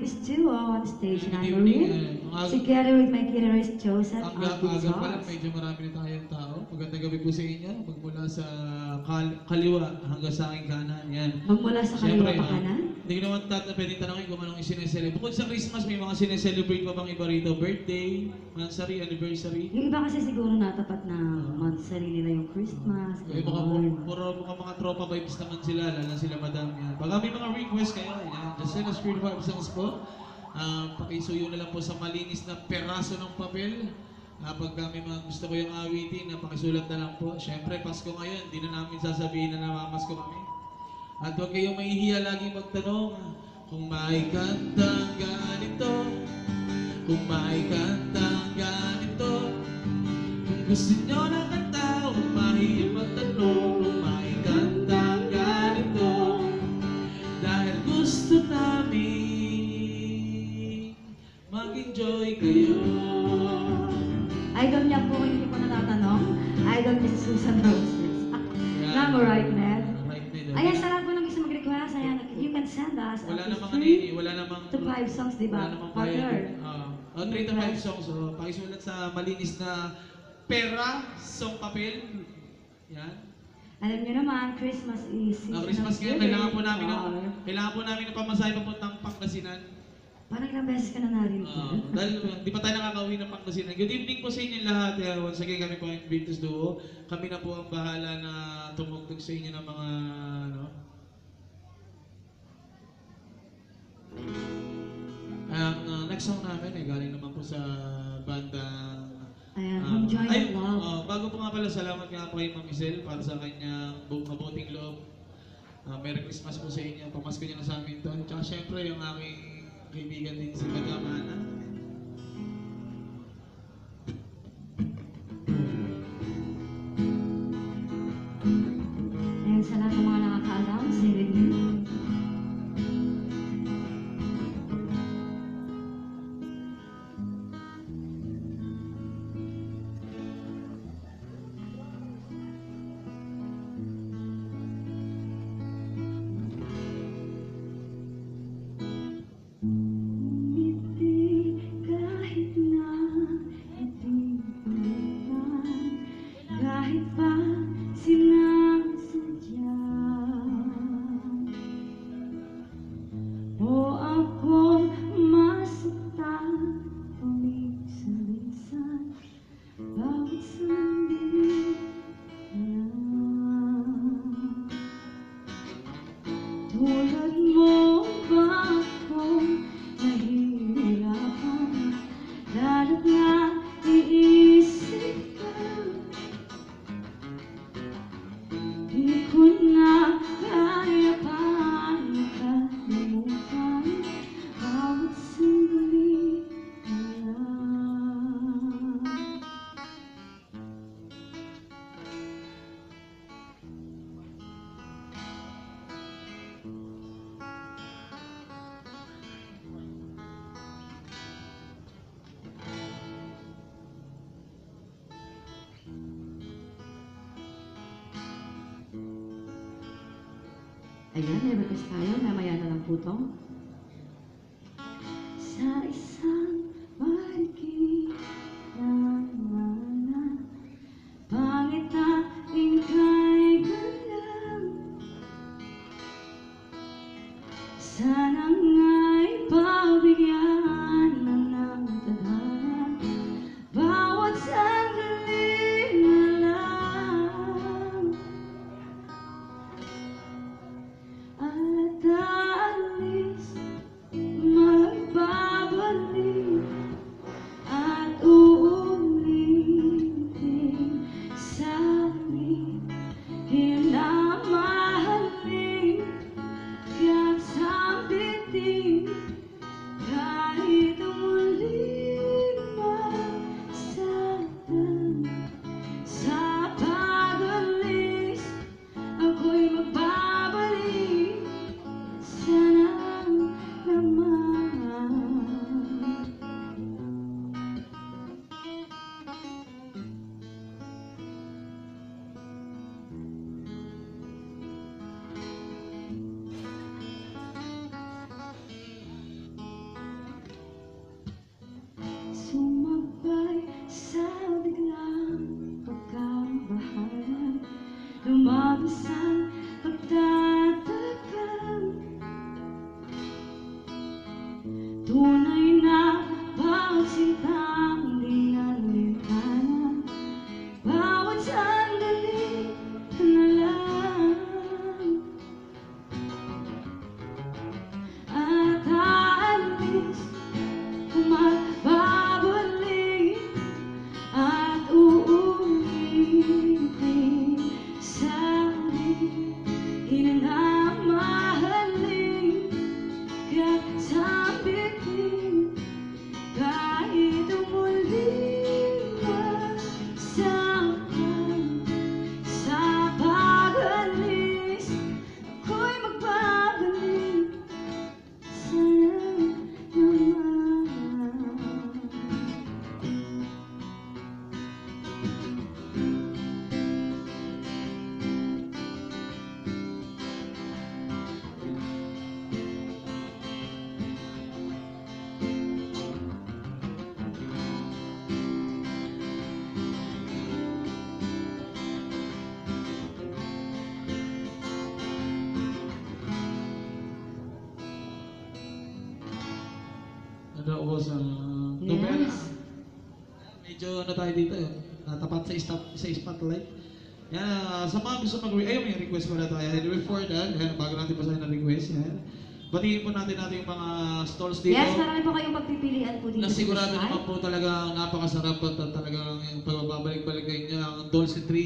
is still on stage Good na evening, together with my guitarist Joseph Ang aga pa lang, medyo marami na tayong tao. Magandang gabi po sa inyo. Magmula sa kaliwa hanggang sa aking kanan. Yan. Magmula sa kaliwa pa kanan? Hindi ko naman pwedeng tanongin kung anong isineselebrate. Bukod sa Christmas, may mga sineselebrate pa bang iba rito? Birthday, monthsary, anniversary? Yung iba kasi siguro natapat na monthsary nila yung Christmas. Yung mga mga tropa vibes naman sila, lalo sila madam. Yan. Pag may mga request kayo, yan. Just send us spirit vibes songs po. Pakisuyo na lang po sa malinis na peraso ng papel. Pag may mga gusto ko yung awitin, pakisulat na lang po. Siyempre, Pasko ngayon, hindi na namin sasabihin na namamasko kami. At huwag kayong mahihiya lagi magtanong kung may kantang ganito, kung may kantang ganito, kung gusto nyo na kanta, huwag mahihiya magtanong kung may kantang ganito, dahil gusto namin mag-enjoy kayo. Idol niya po, hindi ko natatanong. Idol niya si Susan Roses. Number right, Ned? Right, Ned. Ayan, sa lahat po nang gusto mag-request, ayan, you can send us Wala at namang 3 wala namang to 5 songs, di ba? Wala namang Partner. 3 to 5 songs. Pakisulat sa malinis na pera, song papel. Yan. Alam niyo naman, Christmas is season Christmas of ngayon, giving. kailangan po namin ng pamasahe papuntang Pangasinan. Parang ilang beses ka na narin. Dahil di pa tayo nakakauwi ng Pangasinan. Good evening po sa inyo lahat. Once again, kami po ang Invictus Duo. Kami na po ang bahala na tumugtog sa inyo ng mga ang next song namin galing naman po sa bandang Ayan, Joy of Love. bago po nga pala, salamat nga po kay Ma'am Isel para sa kanyang mabuting loob. Merry Christmas po sa inyo. Pamasko niya na sa amin to. Tsaka syempre yung aking kaibigan din si Madam Ana. Ayan, sa lahat ng mga nakakaalam, say with me. Kahit pa sinasadya o akong masaktan paminsan-minsan, bawat sandali na tulad mo ba akong nahihirapan, lalo't na iisip ka. Di ko na kaya pa nakalimutan bawat sandali na. Ayan, may request tayo. Mamaya na lang po ito. Sa isang marikit na mana, pangit na ika'y gandang, sana nga'y pabigyan na ng tadhana bawat sandali na lang. At alis Tapos, Nobela. Medyo ano tayo dito, natapat sa spotlight. Yan, sa mga gusto ayun, may request pala tayo. And before that, bago natin basahin ng request, batiin po natin yung mga stalls dito. Yes, marami po kayong pagpipilian po dito. Na sigurado sa site. naman po talaga napakasarap at talagang pagbabalik-balik kayo niya. Ang Dulce Tree.